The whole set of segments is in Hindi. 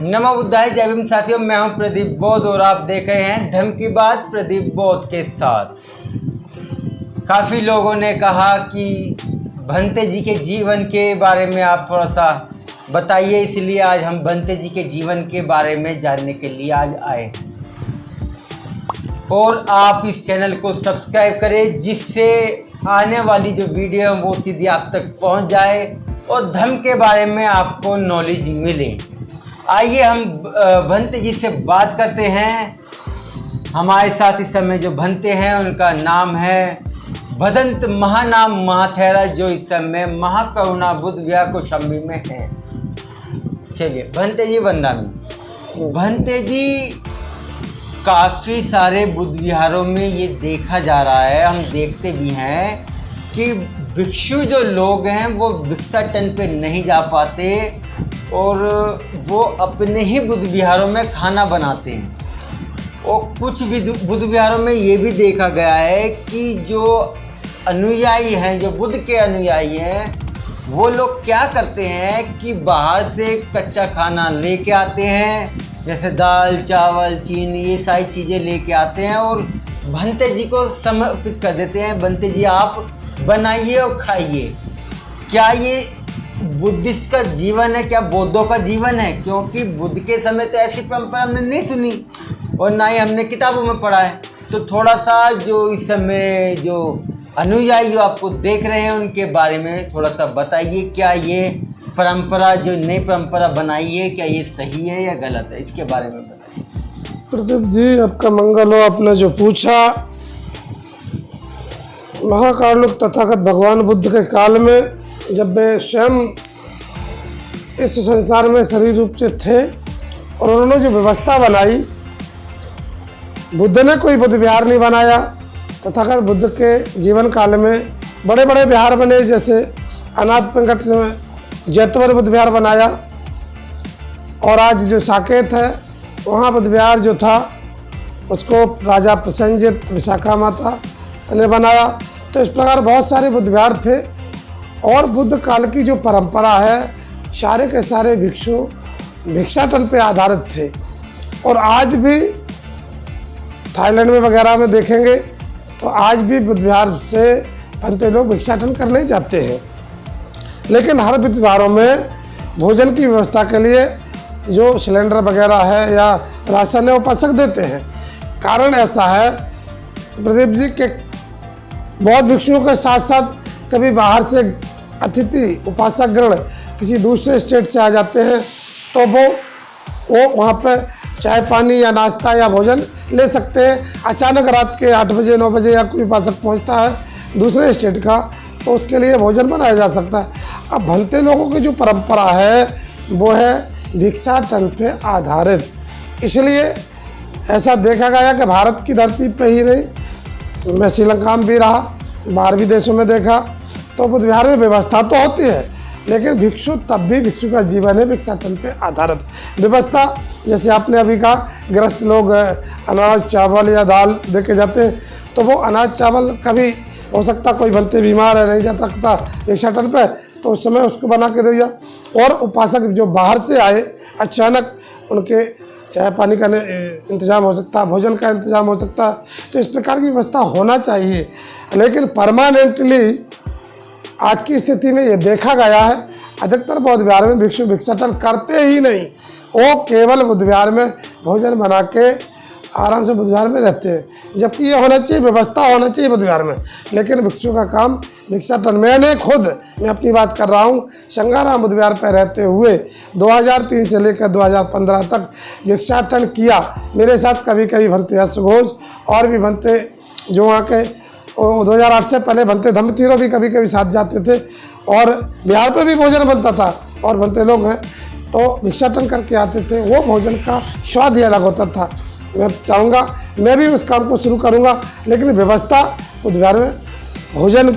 नमो बुद्धाय, जय भीम साथियों। मैं हूं प्रदीप बौद्ध और आप देख रहे हैं धर्म की बात प्रदीप बौद्ध के साथ। काफ़ी लोगों ने कहा कि भंते जी के जीवन के बारे में आप थोड़ा सा बताइए, इसलिए आज हम भंते जी के जीवन के बारे में जानने के लिए आज आए और आप इस चैनल को सब्सक्राइब करें, जिससे आने वाली जो वीडियो है वो सीधी आप तक पहुंच जाए और धर्म के बारे में आपको नॉलेज मिले। आइए हम भंते जी से बात करते हैं। हमारे साथ इस समय जो भंते हैं उनका नाम है भदंत महानाम महाथेरा, जो इस समय महाकरुणा बुद्ध विहार कौशाम्बी में है। चलिए भंते जी वंदना। भंते जी काफ़ी सारे बुद्ध विहारों में ये देखा जा रहा है, हम देखते भी हैं कि भिक्षु जो लोग हैं वो भिक्षाटन पे नहीं जा पाते और वो अपने ही बुद्ध विहारों में खाना बनाते हैं। और कुछ भी बुद्ध विहारों में ये भी देखा गया है कि जो अनुयायी हैं, जो बुद्ध के अनुयायी हैं, वो लोग क्या करते हैं कि बाहर से कच्चा खाना लेके आते हैं, जैसे दाल चावल चीनी ये सारी चीज़ें लेके आते हैं और भंते जी को समर्पित कर देते हैं। भंते जी आप बनाइए और खाइए। क्या ये बुद्धिस्ट का जीवन है, क्या बौद्धों का जीवन है? क्योंकि बुद्ध के समय तो ऐसी परंपरा हमने नहीं सुनी और ना ही हमने किताबों में पढ़ा है। तो थोड़ा सा जो इस समय जो अनुयायी जो आपको देख रहे हैं उनके बारे में थोड़ा सा बताइए। क्या ये परंपरा जो नई परंपरा बनाई है, क्या ये सही है या गलत है? इसके बारे में बताइए। प्रदीप जी आपका मंगल हो। आपने जो पूछा, महाकाल तथागत भगवान बुद्ध के काल में जब वे स्वयं इस संसार में शरीर रूप से थे और उन्होंने जो व्यवस्था बनाई, बुद्ध ने कोई बुद्ध विहार नहीं बनाया। तथागत बुद्ध के जीवन काल में बड़े बड़े विहार बने, जैसे अनाथ पिंगट में जैतवन बुद्ध विहार बनाया और आज जो साकेत है वहाँ बुद्ध विहार जो था उसको राजा प्रसेनजित विशाखा माता ने बनाया। तो इस प्रकार बहुत सारे बुद्ध विहार थे और बुद्ध काल की जो परंपरा है सारे के सारे भिक्षु भिक्षाटन पे आधारित थे। और आज भी थाईलैंड में वगैरह में देखेंगे तो आज भी बुद्ध विहार से भंते लोग भिक्षाटन करने जाते हैं। लेकिन हर बुद्ध विहारों में भोजन की व्यवस्था के लिए जो सिलेंडर वगैरह है या राशन है उपासक देते हैं। कारण ऐसा है प्रदीप जी के बौद्ध भिक्षुओं के साथ साथ कभी बाहर से अतिथि उपासक गण किसी दूसरे स्टेट से आ जाते हैं तो वो वहाँ पर चाय पानी या नाश्ता या भोजन ले सकते हैं। अचानक रात के 8 बजे 9 बजे या कोई उपासक पहुँचता है दूसरे स्टेट का तो उसके लिए भोजन बनाया जा सकता है। अब भंते लोगों की जो परंपरा है वो है भिक्षाटन पे आधारित। इसलिए ऐसा देखा गया कि भारत की धरती पे ही नहीं, मैं श्रीलंका में भी रहा, बाहर भी देशों में देखा, तो बुद्ध विहार में व्यवस्था तो होती है लेकिन भिक्षु तब भी भिक्षु का जीवन है भिक्षाटन पे आधारित। व्यवस्था जैसे आपने अभी कहा, गृहस्थ लोग अनाज चावल या दाल दे के जाते हैं तो वो अनाज चावल कभी हो सकता कोई भंते बीमार है नहीं जा सकता भिक्षाटन पे तो उस समय उसको बना के दे दिया। और उपासक जो बाहर से आए अचानक उनके चाय पानी का इंतज़ाम हो सकता है, भोजन का इंतज़ाम हो सकता है। तो इस प्रकार की व्यवस्था होना चाहिए। लेकिन परमानेंटली आज की स्थिति में ये देखा गया है अधिकतर बौद्ध विहार में भिक्षु भिक्षाटन करते ही नहीं, वो केवल बुद्ध विहार में भोजन बना के आराम से बुद्ध विहार में रहते हैं। जबकि ये होना चाहिए, व्यवस्था होना चाहिए बुद्ध विहार में, लेकिन भिक्षु का काम भिक्षाटन। मैं अपनी बात कर रहा हूँ, शंगाराम बुद्ध विहार पर रहते हुए 2003 से लेकर 2015 तक भिक्षाटन किया। मेरे साथ कभी कभी भंते हर्ष घोष और भी भंते जो वहाँ के 2008 से पहले भंते धम्मतीरो भी कभी कभी साथ जाते थे और बिहार पे भी भोजन बनता था और भंते लोग हैं तो भिक्षाटन करके आते थे। वो भोजन का स्वाद ही अलग होता था। मैं चाहूँगा मैं भी उस काम को शुरू करूँगा, लेकिन व्यवस्था बुद्ध विहार में भोजन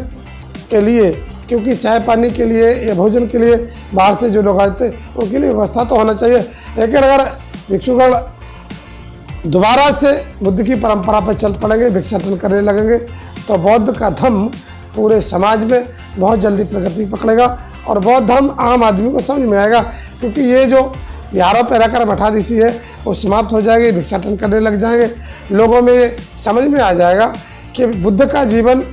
के लिए, क्योंकि चाय पानी के लिए या भोजन के लिए बाहर से जो लोग आते उनके लिए व्यवस्था तो होना चाहिए। लेकिन अगर भिक्षुगण दोबारा से बुद्ध की परंपरा पर चल पड़ेंगे, भिक्षाटन करने लगेंगे तो बौद्ध का धर्म पूरे समाज में बहुत जल्दी प्रगति पकड़ेगा और बौद्ध धर्म आम आदमी को समझ में आएगा। क्योंकि ये जो बिहारों पर रहकर मठाधीशी है वो समाप्त हो जाएगी, भिक्षाटन करने लग जाएंगे। लोगों में ये समझ में आ जाएगा कि बुद्ध का जीवन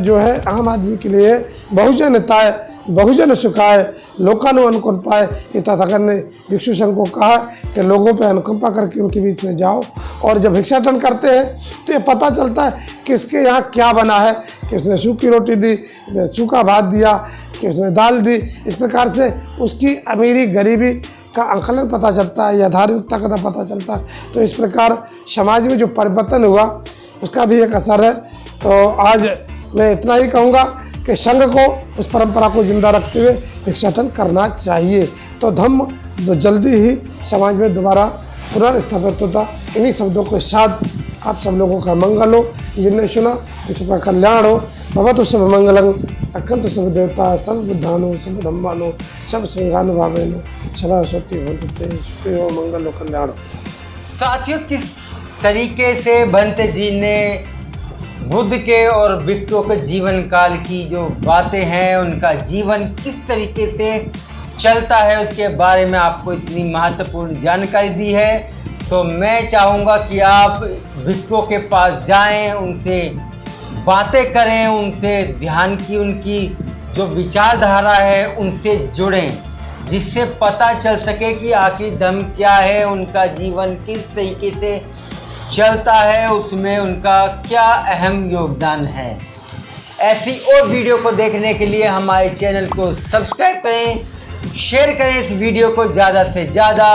जो है आम आदमी के लिए बहुजन हिताय बहुजन सुखाय लोकानु अनुकंप पाए। ये तथागत ने भिक्षु संघ को कहा कि लोगों पे अनुकंपा करके उनके बीच में जाओ, और जब भिक्षाटन करते हैं तो ये पता चलता है कि इसके यहाँ क्या बना है, कि उसने सूखी रोटी दी, उसने सूखा भात दिया, कि उसने दाल दी। इस प्रकार से उसकी अमीरी गरीबी का आंकलन पता चलता है या धार्मिकता का पता चलता है। तो इस प्रकार समाज में जो परिवर्तन हुआ उसका भी एक असर है। तो आज मैं इतना ही कहूँगा कि संघ को उस परंपरा को जिंदा रखते हुए भिक्षाटन करना चाहिए, तो धम्म जल्दी ही समाज में दोबारा पुनर्स्थापित होता। इन्हीं शब्दों के साथ आप सब लोगों का मंगल हो, जिनने सुना उन सबका कल्याण हो। भवतु सब मंगलं रक्षन्तु सब देवता सब बुद्धानो सब धम्मानो सब संघानुभावेन सदा स्वस्ति भवन्तु ते सुखी हो मंगल हो कल्याण हो। साथियों, किस तरीके से भंते जी ने बुद्ध के और भिक्षुओं के जीवन काल की जो बातें हैं, उनका जीवन किस तरीके से चलता है, उसके बारे में आपको इतनी महत्वपूर्ण जानकारी दी है। तो मैं चाहूँगा कि आप भिक्षुओं के पास जाएं, उनसे बातें करें, उनसे ध्यान की उनकी जो विचारधारा है उनसे जुड़ें, जिससे पता चल सके कि आखिर धम्म क्या है, उनका जीवन किस तरीके से चलता है, उसमें उनका क्या अहम योगदान है। ऐसी और वीडियो को देखने के लिए हमारे चैनल को सब्सक्राइब करें, शेयर करें इस वीडियो को ज़्यादा से ज़्यादा।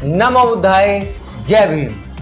नमो बुद्धाय, जय भीम।